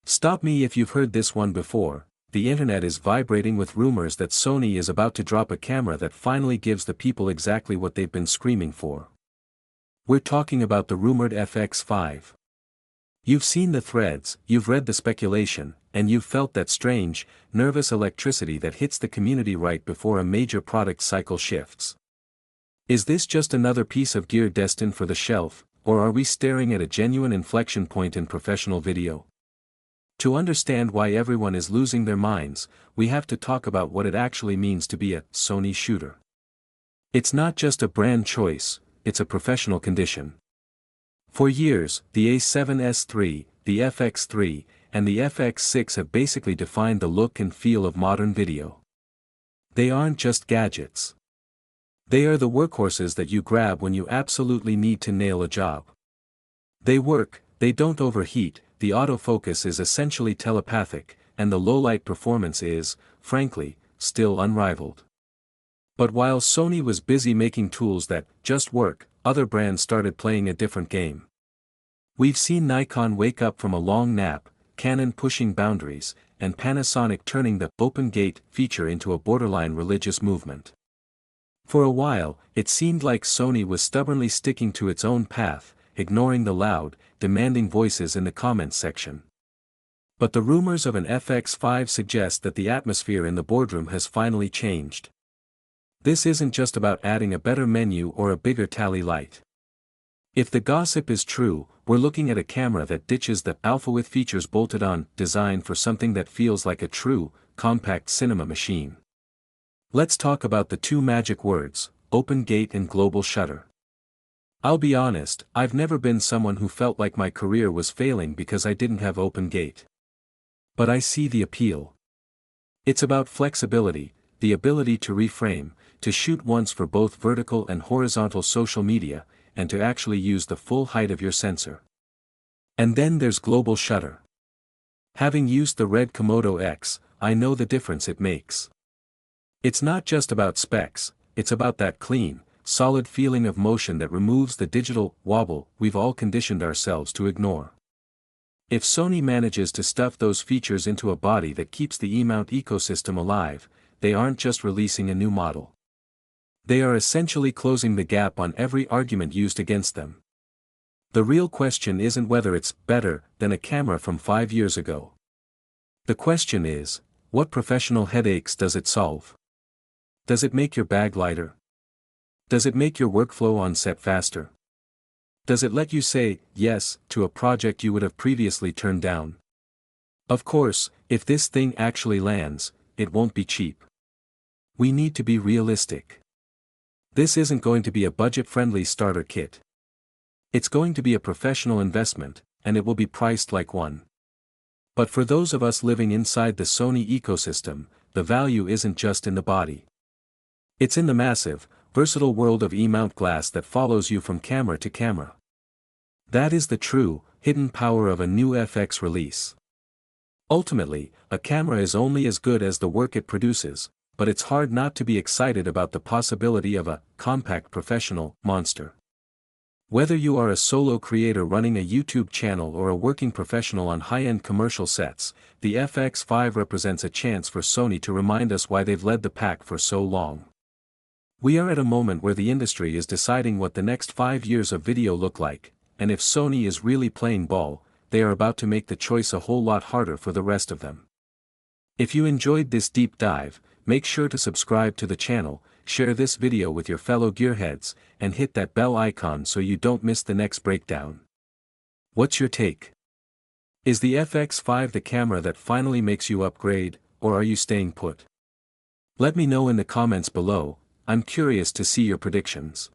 Stop me if you've heard this one before. The internet is vibrating with rumors that Sony is about to drop a camera that finally gives the people exactly what they've been screaming for. We're talking about the rumored FX5. You've seen the threads, you've read the speculation, and you've felt that strange, nervous electricity that hits the community right before a major product cycle shifts. Is this just another piece of gear destined for the shelf, or are we staring at a genuine inflection point in professional video? To understand why everyone is losing their minds, we have to talk about what it actually means to be a Sony shooter. It's not just a brand choice, it's a professional condition. For years, the A7S III, the FX3, and the FX6 have basically defined the look and feel of modern video. They aren't just gadgets. They are the workhorses that you grab when you absolutely need to nail a job. They work, they don't overheat, the autofocus is essentially telepathic, and the low-light performance is, frankly, still unrivaled. But while Sony was busy making tools that just work, other brands started playing a different game. We've seen Nikon wake up from a long nap, Canon pushing boundaries, and Panasonic turning the open gate feature into a borderline religious movement. For a while, it seemed like Sony was stubbornly sticking to its own path, ignoring the loud, demanding voices in the comments section. But the rumors of an FX5 suggest that the atmosphere in the boardroom has finally changed. This isn't just about adding a better menu or a bigger tally light. If the gossip is true, we're looking at a camera that ditches the alpha with features bolted on design for something that feels like a true, compact cinema machine. Let's talk about the two magic words, open gate and global shutter. I'll be honest, I've never been someone who felt like my career was failing because I didn't have open gate. But I see the appeal. It's about flexibility, the ability to reframe, to shoot once for both vertical and horizontal social media, and to actually use the full height of your sensor. And then there's global shutter. Having used the Red Komodo X, I know the difference it makes. It's not just about specs, it's about that clean, solid feeling of motion that removes the digital wobble we've all conditioned ourselves to ignore. If Sony manages to stuff those features into a body that keeps the E-mount ecosystem alive, they aren't just releasing a new model. They are essentially closing the gap on every argument used against them. The real question isn't whether it's better than a camera from 5 years ago. The question is, what professional headaches does it solve? Does it make your bag lighter? Does it make your workflow on set faster? Does it let you say yes to a project you would have previously turned down? Of course, if this thing actually lands, it won't be cheap. We need to be realistic. This isn't going to be a budget-friendly starter kit. It's going to be a professional investment, and it will be priced like one. But for those of us living inside the Sony ecosystem, the value isn't just in the body. It's in the massive, versatile world of E-mount glass that follows you from camera to camera. That is the true, hidden power of a new FX release. Ultimately, a camera is only as good as the work it produces, but it's hard not to be excited about the possibility of a compact professional monster. Whether you are a solo creator running a YouTube channel or a working professional on high-end commercial sets, the FX5 represents a chance for Sony to remind us why they've led the pack for so long. We are at a moment where the industry is deciding what the next 5 years of video look like, and if Sony is really playing ball, they are about to make the choice a whole lot harder for the rest of them. If you enjoyed this deep dive, make sure to subscribe to the channel, share this video with your fellow gearheads, and hit that bell icon so you don't miss the next breakdown. What's your take? Is the FX5 the camera that finally makes you upgrade, or are you staying put? Let me know in the comments below. I'm curious to see your predictions.